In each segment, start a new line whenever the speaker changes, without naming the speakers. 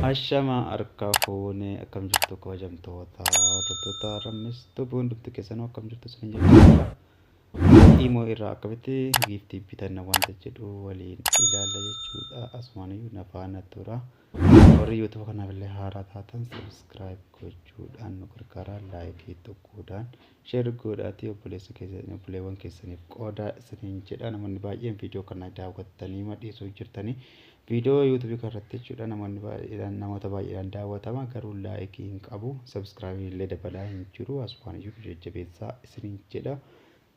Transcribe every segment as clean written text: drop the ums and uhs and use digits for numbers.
Ashamaa harka fuunee akkam jirtu kabajamtoota hordoftoota rammistu hundumti keessanuu akkam jirtu isin jechuudha. Imo irraa akkamitti giiftii bitanna wanta jedhu waliin ilaalla jechuudha. Asumaaniyyuu na faana tura. Warri YouTube kanaaf illee haaraa taatan subscribe gochuudhaan nu gargaara, like tokkodhaan share godhaati obboleewwan keessaniif qooda isiniin jedha. Namoonni baay'een viidiyoo kana daawwattanii madhiisuu jirtanii. Viidiyoo YouTube kanarratti jechuudha namoota baay'eedhaan daawwatama garuu like hin qabu, subscribe illee dabalaa hin jiru. Asumaaniyyuu jajjabeessaa isiniin jedha.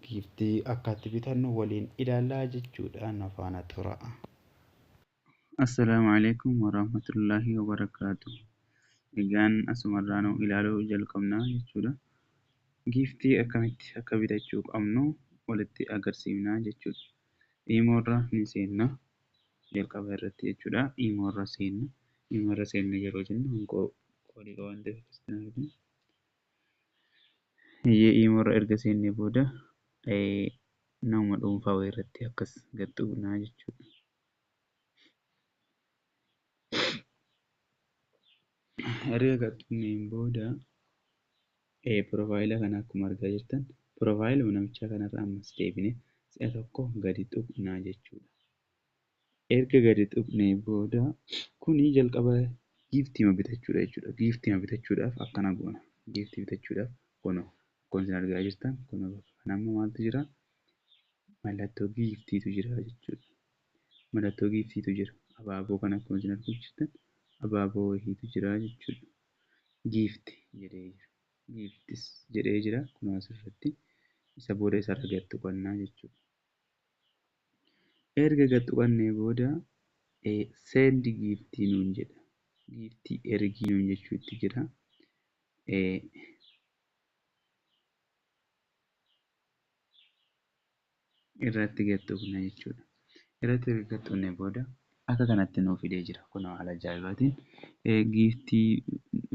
Giiftii akkatti bitannu waliin ilaallaa jechuudha. Na faana tura.
Assalamu alaikum warahmatullahi wabarakatuh. Egaan asumarraanuu ilaaluu jalqabnaa jechuudha. Giiftii akkamitti akka bitachuu qabnu walitti agarsiifnaa jechuudha. Imoorra ni seenna jalqaba irratti jechuudha. Imoorra seenna yeroo jennu qoodii waan ta'eef imoorra erga seennee booda nama dhuunfaa wayii irratti akkas gadxuqnaa jechuudha. Erga gadxuqneen booda profaayila kana akkuma argaa jirtan profaayiluma namichaa kanarra ammas deebinee si'a tokko gadi tuqnaa jechuudha. Erga gadi tuqnee booda kuni jalqaba giiftii bitachuudha jechuudha. Giiftii bitachuudhaaf akkana goona. Giiftii bitachuudhaaf kunoo akkuma isin argaa jirtan kunoo bakka kanamma maaltu jira? Mallattoo giiftiitu jira jechuudha. Mallattoo giiftiitu jira. Abaaboo kana akkuma isin argaa jirtan abaaboo wayiitu jira jechuudha. Giifti jedhee jira. Giiftis jedhee jira. Kunoo asirratti isa booda isarra gad tuqannaa jechuudha. Erga gad tuqannee booda send giiftii nuun jedha. Giiftii ergii nuun jechuutti jira. Irratti gad tuqna jechuudha. Irratti gad tuqnee booda akka kanatti nuuf fidee jira. Kunoo haala ajaa'ibaatiin giiftii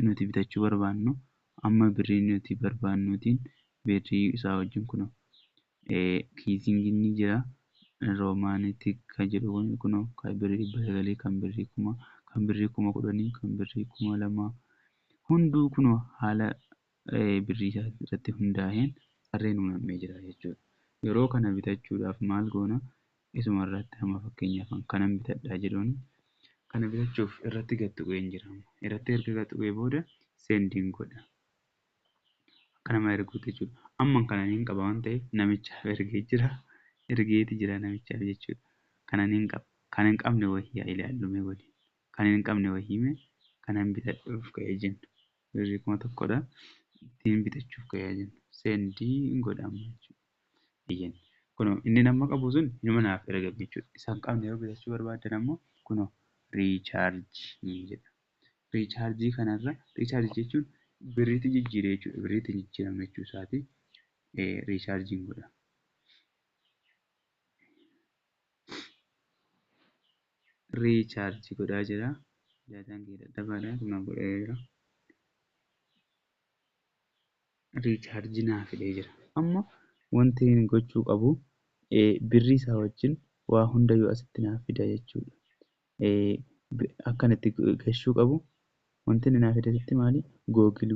nuti bitachuu barbaannu amma birrii nuti barbaannuutiin birrii isaa wajjin kunoo kiizingiin ni jira. Roomaanitik kan jedhu kunoo kan birrii 900 kan birrii 1000 kan birrii 10,000 kan birrii 2000 hunduu kunoo haala birrii isaa irratti hundaa'een tarreen uumamee jira jechuudha. Yeroo kana bitachuudhaaf maal goona? Isuma irratti amma fakkeenyaaf kanan bitadhaa jedhuun kana bitachuuf irratti gad tuqeen jira. Irratti erga gad tuqee booda seendiin godha. Akkanuma erguuti jechuudha. Amma kana niin qaba waan ta'eef namichaaf ergeeti jira namichaaf jechuudha. Kana niin qaba. Kan hin qabne wayii haa ilaallume waliin. Kan hin qabne wayii kanan bitadhuuf ka'ee jenna. Birrii 1,000dha. Ittiin bitachuuf ka'ee jenna. Seendii godhama jechuudha. Kunoo inni nama qabu sun inuma naaf ergame jechuudha. Isaan qabne yoo bitachuu barbaadan ammoo kunoo riichaarjii jedha. Riichaarjii kanarra riichaarjii jechuun birriitti jijjiiree jechuudha. Birriitti jijjiirame jechuu isaati. Riichaarjiin godha. Riichaarjii godhaa jira. Daataan kee dadhabaadha. Kunoo godhee jira. Riichaarjii naaf fidee jira. Amma wanti inni gochuu qabu birrii isaa wajjin waa hundayyuu asitti naaf fida jechuudha. Akkan itti gashuu qabu wanti inni naaf fide asitti maali? Googil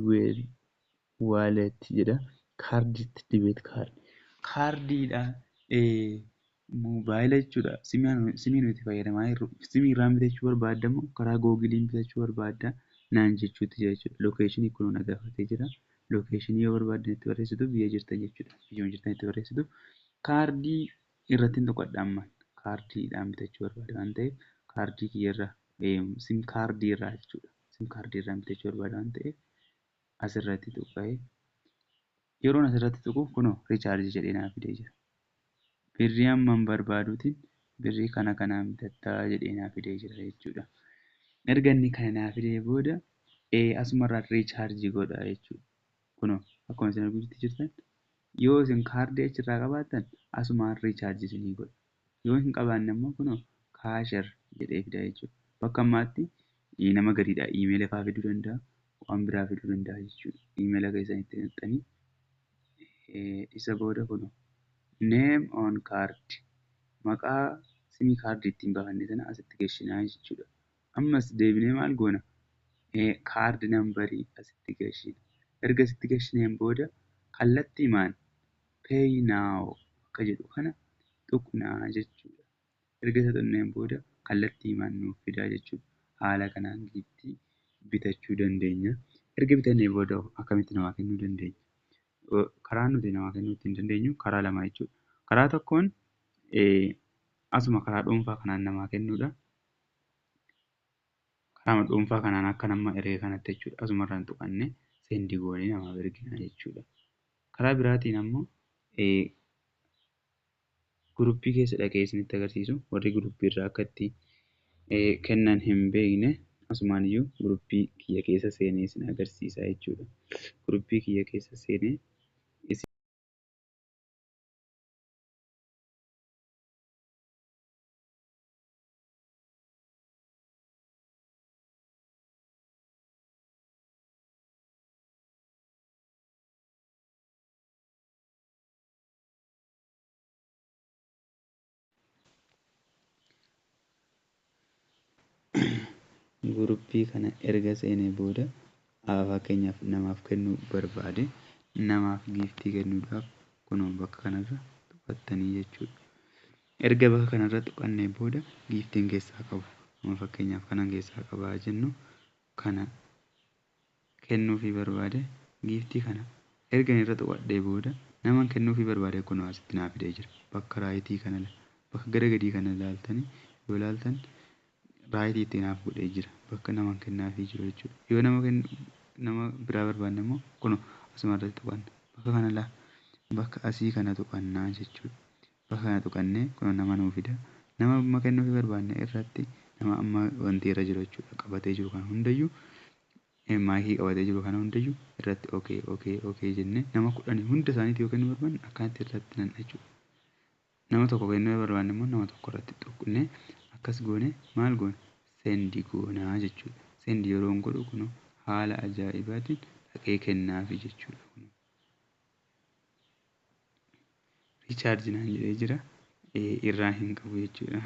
Wallet jedha. Kaardiitti dibeet kaardiidha. Moobaayila jechuudha. Simii nuti fayyadamaa jirru. Simii irraan bitachuu barbaadda moo karaa googiliin bitachuu barbaadda naan jechuutti jira jechuudha. Lookeeshinii kunoo na gaafatee jira. Lookeeshinii yoo barbaaddan itti barreessitu biyya jirtan jechuudha. Biyya jirtan itti barreessitu kaardii irratti hin tuqadha amma. Kaardiidhaan bitachuu barbaada waan ta'eef kaardii kiyyarra sim kaardii irraa jechuudha. Sim kaardii irraan bitachuu barbaada waan ta'eef asirratti tuqee yeroon asirratti tuqu kunoo riichaarjii jedhee naaf fidee jira. Birrii amman barbaaduutiin birrii kanaan bitattaa jedhee naaf fidee jira jechuudha. Erga inni kana naaf fidee booda asumarraa riichaarjii godha jechuudha. Kunoo akkuma isin arguutti jirtan yoo isin kaardii achirraa qabaattan asumaan riichaarjii isinii godha. Yoo hin qabaanne immoo kunoo kaashar jedhee fida jechuudha. Bakka ammaatti nama gadiidhaa iimeela fa'aa fiduu danda'a. Waan biraa fiduu danda'a jechuudha. Iimeela keessan itti naqxanii isa booda kunoo name on card maqaa simii kaardii ittiin baafanne sana asitti geessinaa jechuudha. Ammas deebinee maal goona? kaardi nambarii asitti galchina. Erga asitti galchineen booda kallattiimaan pay now akka jedhu kana tuqnaa jechuudha. Erga isa tuqneen booda kallattiimaan nuuf fidaa jechuudha. Haala kanaan giiftii bitachuu dandeenya. Erga bitannee booda akkamitti namaa kennuu dandeenya? Karaan nuti namaa kennuu ittiin dandeenyu karaa lama jechuudha. Karaa tokkoon asuma karaa dhuunfaa kanaan namaa kennuudha. Karaa dhuunfaa kanaan akka nama erge kanatti jechuudha. Asumarraan tuqannee seendi goonee namaaf ergina jechuudha. Karaa biraatiin ammoo guruppii keessa dhaqee isinitti agarsiisu. Warri guruppii irraa akka itti kennan hin beekne asumaan iyyuu guruppii kiyya keessa seenee isin agarsiisa jechuudha. Guruppii kiyya keessa seenee guruppii kana erga seenee booda fakkeenyaaf namaaf kennuu barbaade namaaf giiftii kennuudhaaf kunoo bakka kanarra tuqattanii jechuudha. Erga bakka kanarra tuqannee booda giiftiin keessaa qabu. Amma fakkeenyaaf kanan keessaa qabaa jennu kana kennuufii barbaade giiftii kana erga irra tuqadhee booda naman kennuufii barbaade kunoo asitti naa fidee jira. Bakka raayitii kana bakka gara gadii kana ilaaltanii yoo ilaaltan raayitii itti naaf godhee jira. Bakka naman kennaafii jiru jechuudha. Yoo nama biraa barbaanne immoo kunoo asumarratti tuqanna. Bakka kana bakka asii kana tuqannaa jechuudha. Bakka kana tuqannee kunoo nama nuu fida. Nama amma kennuufii barbaanne irratti nama amma wanti irra jiru jechuudha. Qabatee jiru kana hundayyuu maayikii qabatee jiru kana hundayyuu irratti okay jennee nama 10 hunda isaaniitii yoo kennuu barbaanne akkanatti irratti nan jechuudha. Nama tokko kennuu barbaanne immoo nama tokko irratti tuqnee akkas goone maal goone seendi goonaa jechuudha. Seendi yeroo godhu kun haala ajaa'ibaatiin dhaqee kennaafi jechuudha. Riichaarji naan jedhee jira. Irraa hin qabu jechuudha.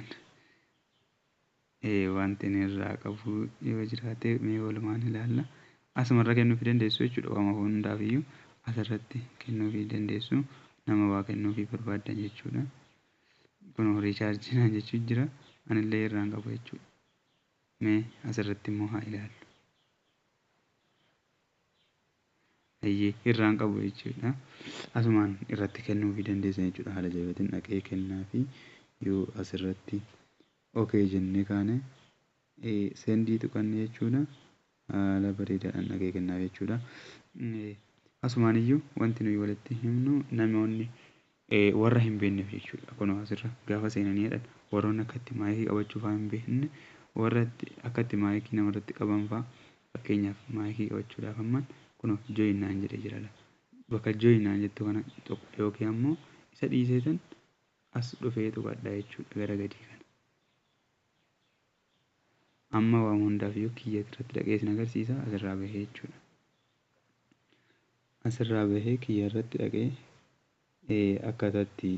Wanti inni irraa qabu yoo jiraate mee walumaan ilaalla. Asumarra kennuufii dandeessu jechuudha. Waama hundaafiyyuu asirratti kennuufii dandeessu. Nama waa kennuufii barbaaddan jechuudha. Kun riichaarji naan jechuun jira. Anillee irraan qabu jechuudha. Mee asirratti immoo haa ilaallu. Irraan qabu jechuudha. Asumaan irratti kennuufii dandeessan jechuudha. Haala ajaa'ibatiin dhaqee kennaafi yoo asirratti okay jennee kaane seendii tuqanne jechuudha. Haala bareedaadhaan dhaqee kennaaf jechuudha. Asumaan iyyuu wanti nuyi walitti himnu namoonni warra hin beekneef jechuudha. Kunoo asirra gaafa seenanii jedhan warroonni akka itti maayikii qabachuu fa'aa hin beekne warra akka itti maayikii namarratti qaban fa'aa fakkeenyaaf maayikii qabachuudhaaf ammaan kunoo join naan jedhee jira. Bakka join naan jettu kana yookiin ammoo isa dhiiseetan as dhufee tuqadhaa jechuudha gara gadii kana. Amma waan hundaafiyyuu kiyya irratti dhaqee isin agarsiisa asirraa bahee jechuudha. Asirraa bahee kiyya irratti dhaqee akkaataatti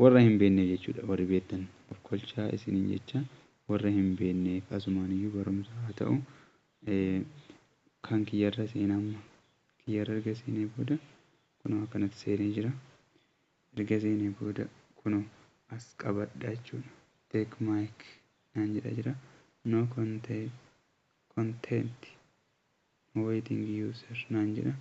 warra hin beekneef jechuudha. Warri beektan of kolchaa isiniin jecha warra hin beekneef asumaan iyyuu barumsa haa ta'u kan kiyyarra seenamma. Kiyyarra erga seenee booda kunoo akkanatti seenee jira. Erga seenee booda kunoo as qabadha jechuudha. Take mic naan jedha jira. No content waiting user naan jedha.